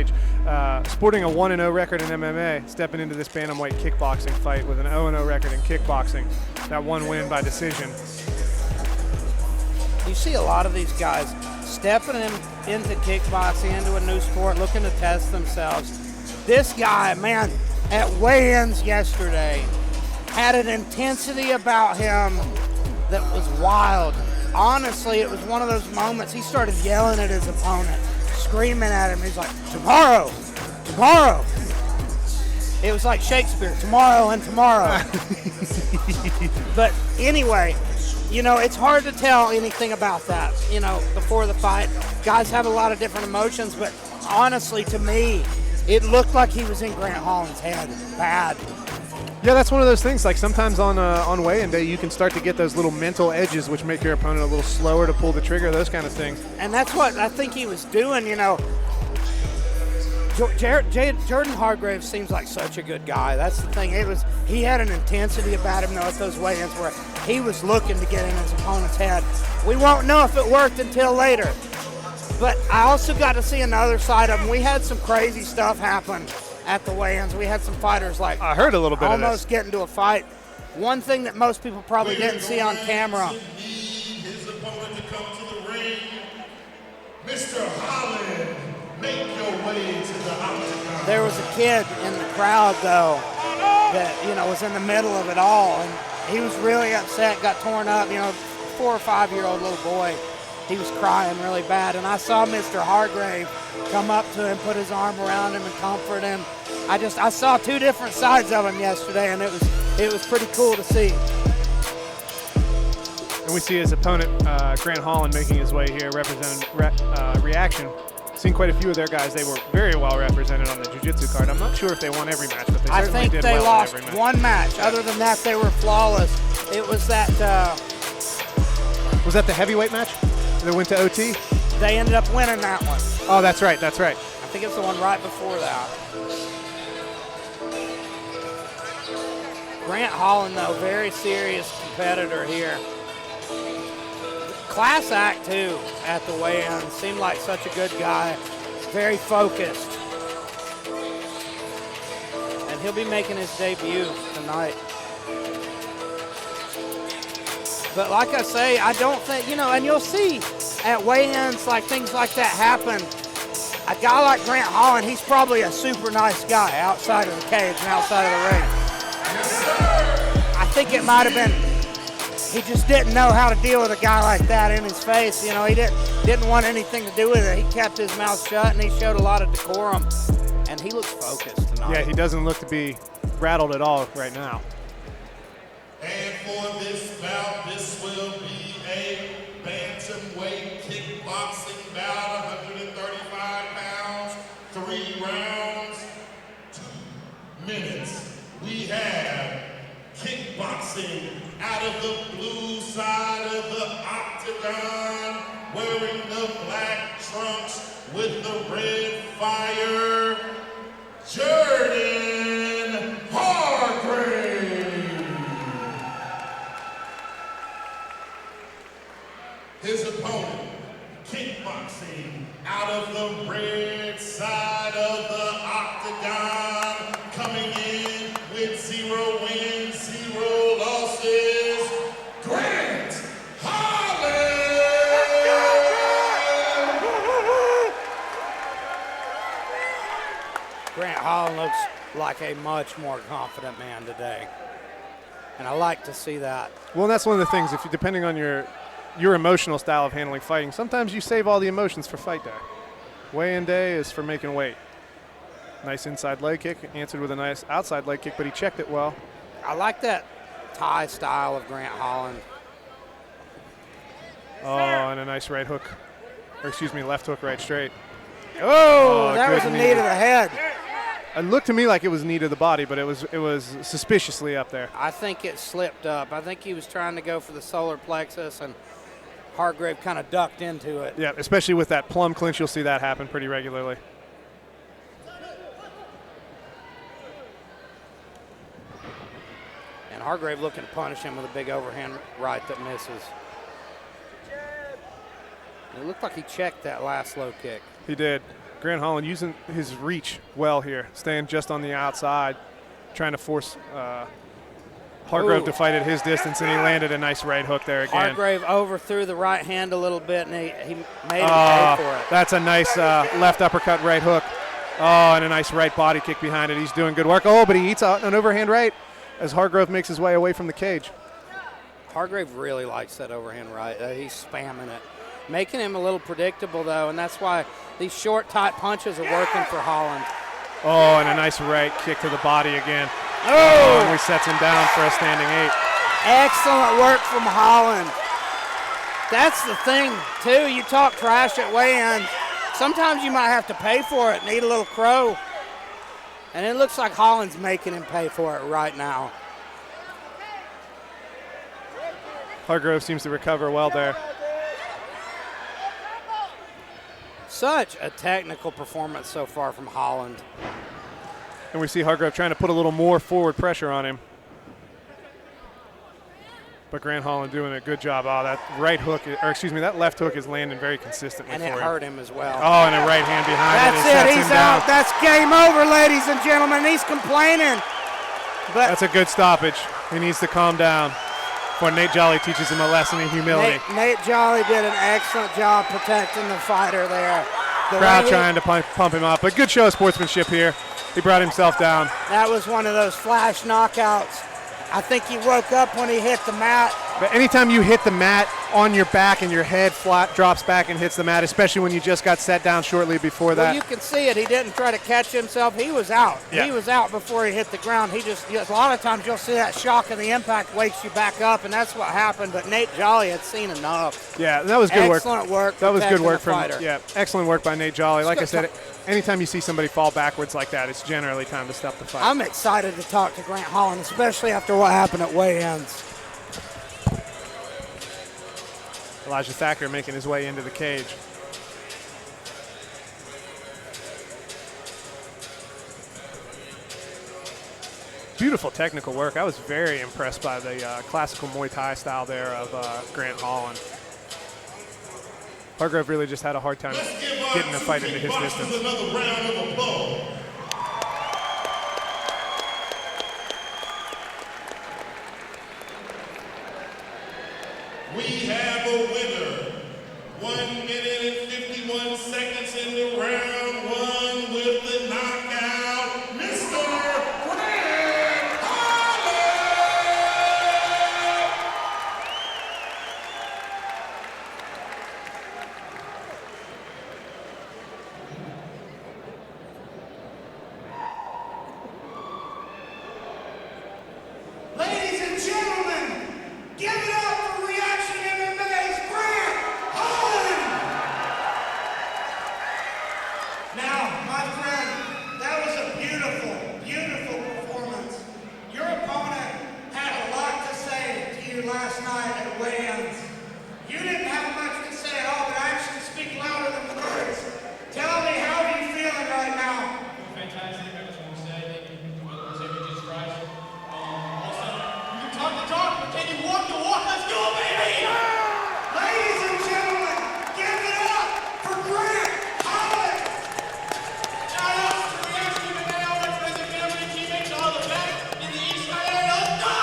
Cage. Sporting a 1-0 record in MMA, stepping into this Bantamweight Kickboxing fight with an 0-0 record in kickboxing. That one win by decision. You see a lot of these guys stepping into kickboxing, into a new sport, looking to test themselves. This guy, man, at weigh-ins yesterday, had an intensity about him that was wild. Honestly, it was one of those moments he started yelling at his opponent, screaming at him. He's like, tomorrow, tomorrow. It was like Shakespeare, tomorrow and tomorrow. But anyway, you know, it's hard to tell anything about that, you know, before the fight. Guys have a lot of different emotions, but honestly, to me, it looked like he was in Grant Holland's head bad. Yeah, that's one of those things. Like sometimes on weigh-in day, you can start to get those little mental edges, which make your opponent a little slower to pull the trigger. Those kind of things. And that's what I think he was doing. You know, Jerden Hargrave seems like such a good guy. That's the thing. He had an intensity about him though at those weigh-ins where he was looking to get in his opponent's head. We won't know if it worked until later. But I also got to see another side of him. We had some crazy stuff happen at the weigh-ins. We had some fighters like I heard a little bit almost get into a fight. One thing that most people probably didn't see on camera. His opponent to come to the ring. Mr. Holland, make your way to the octagon. There was a kid in the crowd though that, you know, was in the middle of it all, and he was really upset, got torn up, you know, 4 or 5 year old little boy. He was crying really bad, and I saw Mr. Hargrave come up to him, put his arm around him and comfort him. I saw two different sides of him yesterday, and it was pretty cool to see. And we see his opponent, Grant Holland, making his way here, representing Reaction. Seen quite a few of their guys. They were very well represented on the jiu-jitsu card. I'm not sure if they won every match, but they certainly did well in every match. I think they lost one match. Other than that, they were flawless. It was that... was that the heavyweight match? They went to OT? They ended up winning that one. Oh, that's right, that's right. I think it's the one right before that. Grant Holland, though, very serious competitor here. Class act, too, at the weigh-in. Seemed like such a good guy. Very focused. And he'll be making his debut tonight. But like I say, I don't think, you know, and you'll see at weigh-ins, like things like that happen. A guy like Grant Holland, he's probably a super nice guy outside of the cage and outside of the ring. I think it might have been, he just didn't know how to deal with a guy like that in his face. You know, he didn't want anything to do with it. He kept his mouth shut and he showed a lot of decorum. And he looks focused tonight. Yeah, he doesn't look to be rattled at all right now. And for this bout, this will be a Bantamweight Kickboxing bout, 135 pounds, 3 rounds, 2 minutes. We have kickboxing out of the blue side of the octagon, wearing the black trunks with the red fire, Jerden Hargrave. His opponent, kickboxing out of the red side of the octagon, coming in with 0 wins, 0 losses, Grant Holland! Grant Holland looks like a much more confident man today. And I like to see that. Well, that's one of the things, if you, depending on your emotional style of handling fighting, sometimes you save all the emotions for fight day. Weigh-in day is for making weight. Nice inside leg kick, answered with a nice outside leg kick, but he checked it well. I like that Thai style of Grant Holland. Oh, and a nice right hook, or excuse me, left hook right straight. Oh, that was a knee to the head. It looked to me like it was knee to the body, but it was suspiciously up there. I think it slipped up. I think he was trying to go for the solar plexus, and Hargrave kind of ducked into it. Yeah, especially with that plum clinch, you'll see that happen pretty regularly. And Hargrave looking to punish him with a big overhand right that misses. It looked like he checked that last low kick. He did. Grant Holland using his reach well here, staying just on the outside, trying to force Hargrave to fight at his distance, and he landed a nice right hook there again. Hargrave overthrew the right hand a little bit, and he made him pay for it. That's a nice left uppercut right hook. Oh, and a nice right body kick behind it. He's doing good work. Oh, but he eats an overhand right as Hargrave makes his way away from the cage. Hargrave really likes that overhand right. He's spamming it. Making him a little predictable, though, and that's why these short, tight punches are working for Holland. Oh, and a nice right kick to the body again. Oh, and he sets him down for a standing 8. Excellent work from Holland. That's the thing, too. You talk trash at weigh-in. Sometimes you might have to pay for it, need a little crow. And it looks like Holland's making him pay for it right now. Hargrave seems to recover well there. Such a technical performance so far from Holland. And we see Hargrave trying to put a little more forward pressure on him. But Grant Holland doing a good job. Oh, that that left hook is landing very consistently and for him. And it hurt him as well. Oh, and a right hand behind That's it. He's out. That's game over, ladies and gentlemen. He's complaining. But that's a good stoppage. He needs to calm down before Nate Jolly teaches him a lesson in humility. Nate Jolly did an excellent job protecting the fighter there. Crowd trying to pump him up. But good show of sportsmanship here. He brought himself down. That was one of those flash knockouts. I think he woke up when he hit the mat. But anytime you hit the mat on your back and your head flat drops back and hits the mat, especially when you just got set down shortly before that. Well, you can see it. He didn't try to catch himself. He was out. Yeah. He was out before he hit the ground. A lot of times you'll see that shock of the impact wakes you back up, and that's what happened. But Nate Jolly had seen enough. Yeah, that was good work. Excellent work. That was good work from fighter. Yeah, excellent work by Nate Jolly. Like I said, anytime you see somebody fall backwards like that, it's generally time to stop the fight. I'm excited to talk to Grant Holland, especially after what happened at weigh-ins. Elijah Thacker making his way into the cage. Beautiful technical work. I was very impressed by the classical Muay Thai style there of Grant Holland. Hargrave really just had a hard time getting the fight into his distance. Another round of applause. We have a winner. 1 minute and 51 seconds into round 1 with the knockout, Mr. Grant Holland. Ladies and gentlemen, give it up for Reaction MMA's Grant Holland! Now, my friend, that was a beautiful, beautiful performance. Your opponent had a lot to say to you last night at weigh-ins. You didn't have much to say at all, but actions speak louder than words. Tell me, how are you feeling right now? Fantastic. I just want to say thank you to my Lord Savior Jesus Christ. Also, you can talk the talk, but can you walk the walk? Let's go, baby! Ladies and gentlemen, give it up for Grant Holland! Shout out to Reaction MMA, all my friends and family and teammates, all the back in the East Side area. Let's go!